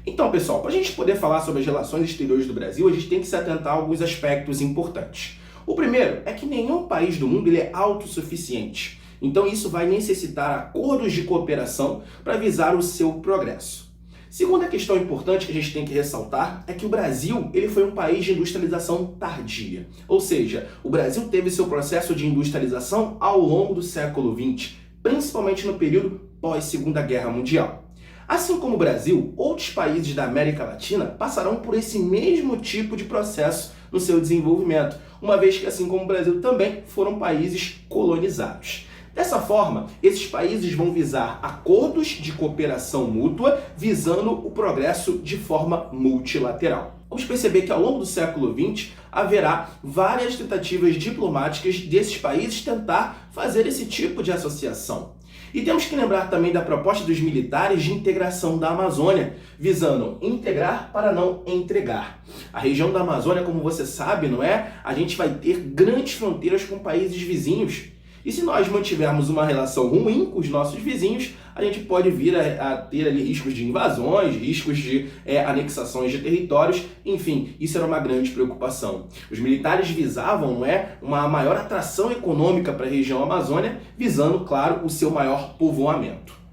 Então, pessoal, para a gente poder falar sobre as relações exteriores do Brasil, a gente tem que se atentar a alguns aspectos importantes. O primeiro é que nenhum país do mundo ele é autossuficiente. Então isso vai necessitar acordos de cooperação para visar o seu progresso. Segunda questão importante que a gente tem que ressaltar é que o Brasil ele foi um país de industrialização tardia. Ou seja, o Brasil teve seu processo de industrialização ao longo do século XX, principalmente no período pós-Segunda Guerra Mundial. Assim como o Brasil, outros países da América Latina passarão por esse mesmo tipo de processo no seu desenvolvimento, uma vez que, assim como o Brasil, também foram países colonizados. Dessa forma, esses países vão visar acordos de cooperação mútua, visando o progresso de forma multilateral. Vamos perceber que ao longo do século XX haverá várias tentativas diplomáticas desses países tentar fazer esse tipo de associação. E temos que lembrar também da proposta dos militares de integração da Amazônia, visando integrar para não entregar. A região da Amazônia, como você sabe, não é? A gente vai ter grandes fronteiras com países vizinhos. E se nós mantivermos uma relação ruim com os nossos vizinhos, a gente pode vir a ter ali riscos de invasões, riscos de anexações de territórios, enfim, isso era uma grande preocupação. Os militares visavam, não é, uma maior atração econômica para a região Amazônia, visando, claro, o seu maior povoamento.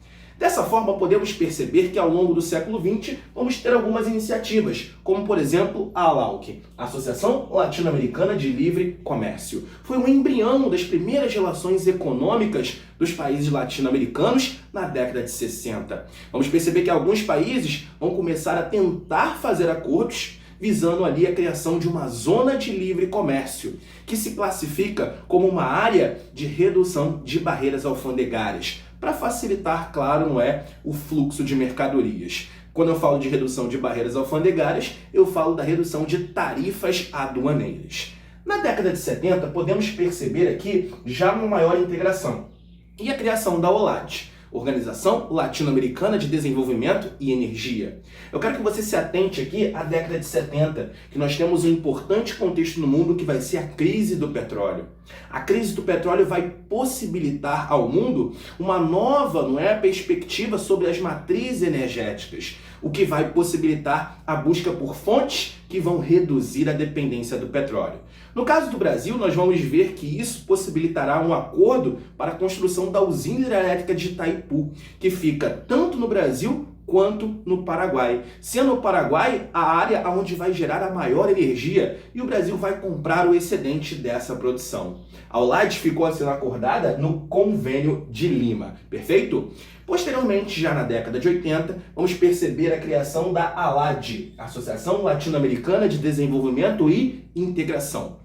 Dessa forma, podemos perceber que ao longo do século XX vamos ter algumas iniciativas, como por exemplo a ALAUC, Associação Latino-Americana de Livre Comércio. Foi um embrião das primeiras relações econômicas dos países latino-americanos na década de 60. Vamos perceber que alguns países vão começar a tentar fazer acordos visando ali a criação de uma zona de livre comércio, que se classifica como uma área de redução de barreiras alfandegárias, para facilitar, claro, não é, o fluxo de mercadorias. Quando eu falo de redução de barreiras alfandegárias, eu falo da redução de tarifas aduaneiras. Na década de 70, podemos perceber aqui já uma maior integração e a criação da OLAD, Organização Latino-Americana de Desenvolvimento e Energia. Eu quero que você se atente aqui à década de 70, que nós temos um importante contexto no mundo que vai ser a crise do petróleo. A crise do petróleo vai possibilitar ao mundo uma nova, não é, perspectiva sobre as matrizes energéticas, o que vai possibilitar a busca por fontes que vão reduzir a dependência do petróleo. No caso do Brasil, nós vamos ver que isso possibilitará um acordo para a construção da usina hidrelétrica de Itaipu, que fica tanto no Brasil quanto no Paraguai, sendo o Paraguai a área onde vai gerar a maior energia e o Brasil vai comprar o excedente dessa produção. A OLAD ficou sendo acordada no Convênio de Lima, perfeito? Posteriormente, já na década de 80, vamos perceber a criação da ALAD, Associação Latino-Americana de Desenvolvimento e Integração.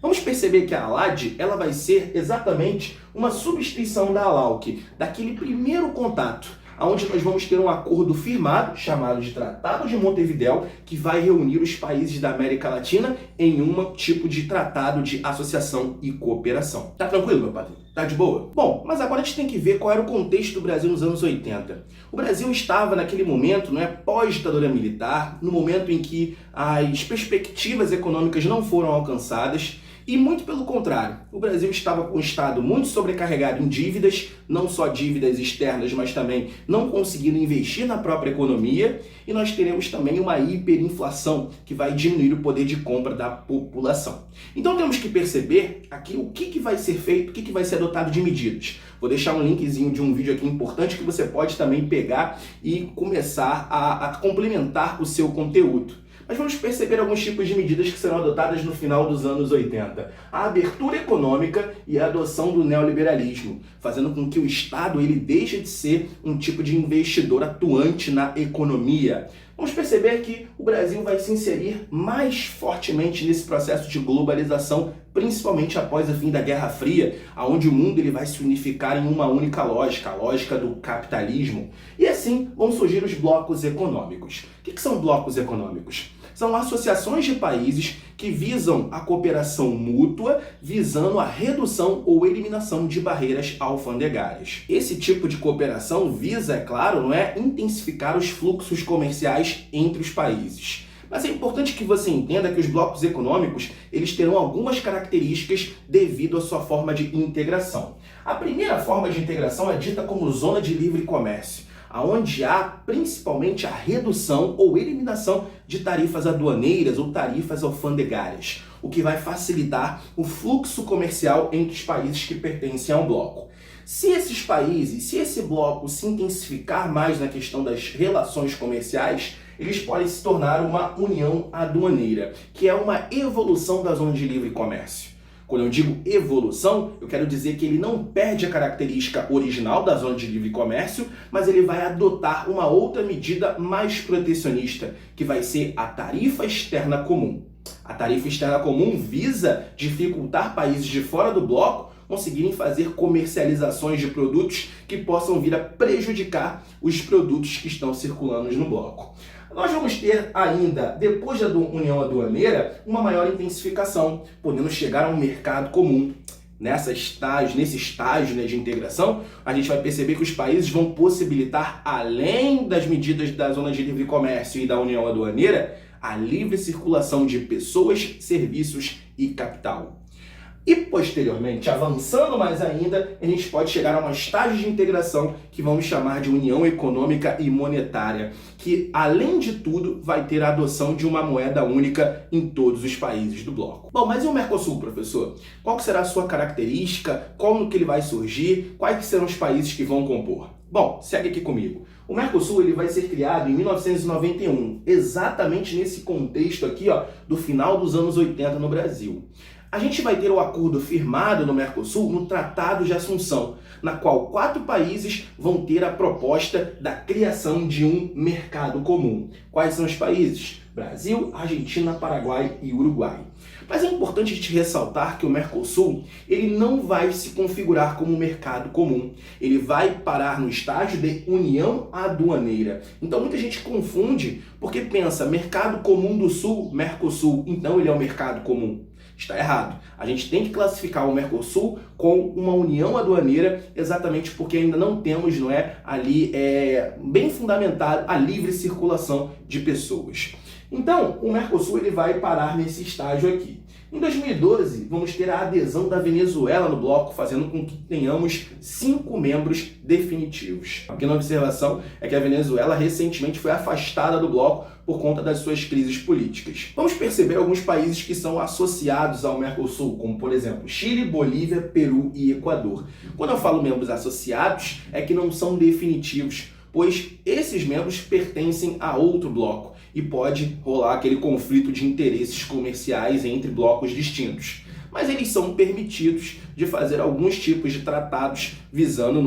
Vamos perceber que a ALAD ela vai ser exatamente uma substituição da ALAUC, daquele primeiro contato, onde nós vamos ter um acordo firmado, chamado de Tratado de Montevidéu, que vai reunir os países da América Latina em um tipo de tratado de associação e cooperação. Tá tranquilo, meu padrinho? Tá de boa? Bom, mas agora a gente tem que ver qual era o contexto do Brasil nos anos 80. O Brasil estava naquele momento, não é, pós-ditadura militar, no momento em que as perspectivas econômicas não foram alcançadas, e muito pelo contrário, o Brasil estava com um estado muito sobrecarregado em dívidas, não só dívidas externas, mas também não conseguindo investir na própria economia, e nós teremos também uma hiperinflação que vai diminuir o poder de compra da população. Então temos que perceber aqui o que vai ser feito, o que vai ser adotado de medidas. Vou deixar um linkzinho de um vídeo aqui importante que você pode também pegar e começar a complementar o seu conteúdo. Mas vamos perceber alguns tipos de medidas que serão adotadas no final dos anos 80. A abertura econômica e a adoção do neoliberalismo, fazendo com que o Estado ele deixe de ser um tipo de investidor atuante na economia. Vamos perceber que o Brasil vai se inserir mais fortemente nesse processo de globalização, principalmente após o fim da Guerra Fria, onde o mundo ele vai se unificar em uma única lógica, a lógica do capitalismo. E assim vão surgir os blocos econômicos. O que são blocos econômicos? São associações de países que visam a cooperação mútua, visando a redução ou eliminação de barreiras alfandegárias. Esse tipo de cooperação visa, é claro, não é, intensificar os fluxos comerciais entre os países. Mas é importante que você entenda que os blocos econômicos eles terão algumas características devido à sua forma de integração. A primeira forma de integração é dita como zona de livre comércio, onde há principalmente a redução ou eliminação de tarifas aduaneiras ou tarifas alfandegárias, o que vai facilitar o fluxo comercial entre os países que pertencem ao bloco. Se esses países, se esse bloco se intensificar mais na questão das relações comerciais, eles podem se tornar uma união aduaneira, que é uma evolução da zona de livre comércio. Quando eu digo evolução, eu quero dizer que ele não perde a característica original da zona de livre comércio, mas ele vai adotar uma outra medida mais protecionista, que vai ser a tarifa externa comum. A tarifa externa comum visa dificultar países de fora do bloco conseguirem fazer comercializações de produtos que possam vir a prejudicar os produtos que estão circulando no bloco. Nós vamos ter ainda, depois da união aduaneira, uma maior intensificação, podendo chegar a um mercado comum. Nesse estágio, né, de integração, a gente vai perceber que os países vão possibilitar, além das medidas da zona de livre comércio e da união aduaneira, a livre circulação de pessoas, serviços e capital. E, posteriormente, avançando mais ainda, a gente pode chegar a um estágio de integração que vamos chamar de União Econômica e Monetária, que, além de tudo, vai ter a adoção de uma moeda única em todos os países do bloco. Bom, mas e o Mercosul, professor? Qual será a sua característica? Como que ele vai surgir? Quais serão os países que vão compor? Bom, segue aqui comigo. O Mercosul ele vai ser criado em 1991, exatamente nesse contexto aqui, ó, do final dos anos 80 no Brasil. A gente vai ter o acordo firmado no Mercosul no Tratado de Assunção, na qual 4 países vão ter a proposta da criação de um mercado comum. Quais são os países? Brasil, Argentina, Paraguai e Uruguai. Mas é importante a gente ressaltar que o Mercosul ele não vai se configurar como um mercado comum. Ele vai parar no estágio de união aduaneira. Então muita gente confunde porque pensa mercado comum do Sul, Mercosul, então ele é um mercado comum. Está errado. A gente tem que classificar o Mercosul com uma união aduaneira exatamente porque ainda não temos, ali bem fundamentado a livre circulação de pessoas. Então, o Mercosul ele vai parar nesse estágio aqui. Em 2012, vamos ter a adesão da Venezuela no bloco, fazendo com que tenhamos 5 membros definitivos. A pequena observação é que a Venezuela recentemente foi afastada do bloco por conta das suas crises políticas. Vamos perceber alguns países que são associados ao Mercosul, como por exemplo Chile, Bolívia, Peru e Equador. Quando eu falo membros associados, é que não são definitivos, pois esses membros pertencem a outro bloco e pode rolar aquele conflito de interesses comerciais entre blocos distintos. Mas eles são permitidos de fazer alguns tipos de tratados visando,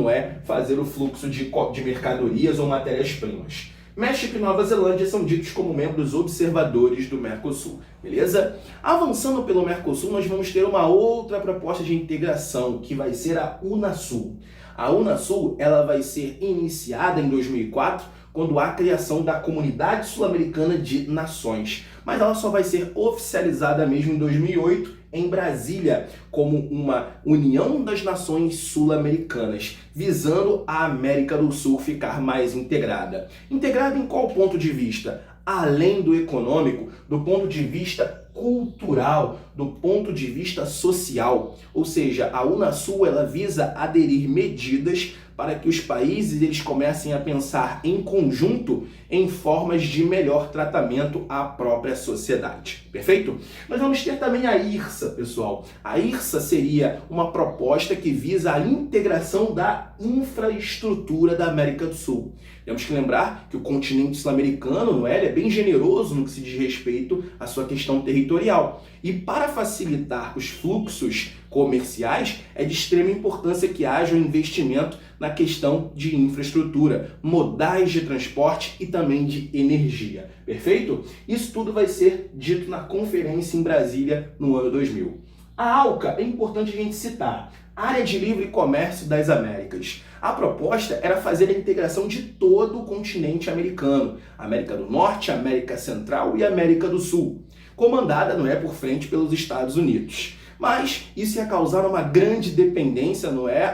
fazer o fluxo de mercadorias ou matérias-primas. México e Nova Zelândia são ditos como membros observadores do Mercosul, beleza? Avançando pelo Mercosul, nós vamos ter uma outra proposta de integração, que vai ser a Unasul. A Unasul ela vai ser iniciada em 2004, quando há a criação da Comunidade Sul-Americana de Nações. Mas ela só vai ser oficializada mesmo em 2008, em Brasília, como uma União das Nações Sul-Americanas, visando a América do Sul ficar mais integrada. Integrada em qual ponto de vista? Além do econômico, do ponto de vista cultural, do ponto de vista social. Ou seja, a Unasul ela visa aderir medidas para que os países eles comecem a pensar em conjunto em formas de melhor tratamento à própria sociedade. Perfeito? Nós vamos ter também a IRSA, pessoal. A IRSA seria uma proposta que visa a integração da infraestrutura da América do Sul. Temos que lembrar que o continente sul-americano, ele é bem generoso no que se diz respeito à sua questão territorial. E para facilitar os fluxos comerciais, é de extrema importância que haja um investimento na questão de infraestrutura, modais de transporte e também de energia. Perfeito? Isso tudo vai ser dito na conferência em Brasília no ano 2000. A ALCA é importante a gente citar. Área de Livre Comércio das Américas. A proposta era fazer a integração de todo o continente americano, América do Norte, América Central e América do Sul, comandada, por frente pelos Estados Unidos. Mas isso ia causar uma grande dependência,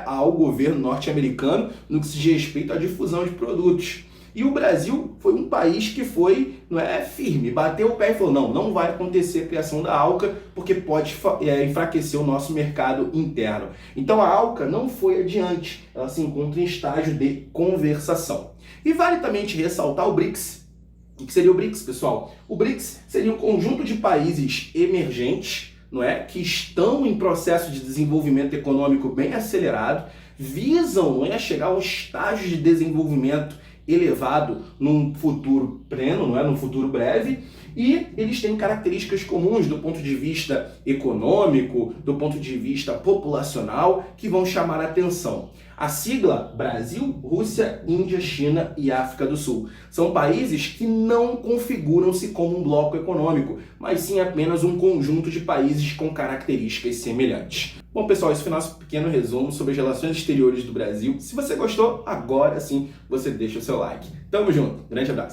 ao governo norte-americano no que se diz respeito à difusão de produtos. E o Brasil foi um país que foi firme, bateu o pé e falou, não vai acontecer a criação da ALCA porque pode enfraquecer o nosso mercado interno. Então a ALCA não foi adiante, ela se encontra em estágio de conversação. E vale também te ressaltar o BRICS. O que seria o BRICS, pessoal? O BRICS seria um conjunto de países emergentes, não é, que estão em processo de desenvolvimento econômico bem acelerado, visam, não é, chegar a um estágio de desenvolvimento elevado num futuro pleno, não é, num futuro breve, e eles têm características comuns do ponto de vista econômico, do ponto de vista populacional, que vão chamar a atenção. A sigla Brasil, Rússia, Índia, China e África do Sul são países que não configuram-se como um bloco econômico, mas sim apenas um conjunto de países com características semelhantes. Bom, pessoal, esse foi o nosso pequeno resumo sobre as relações exteriores do Brasil. Se você gostou, agora sim você deixa o seu like. Tamo junto, grande abraço!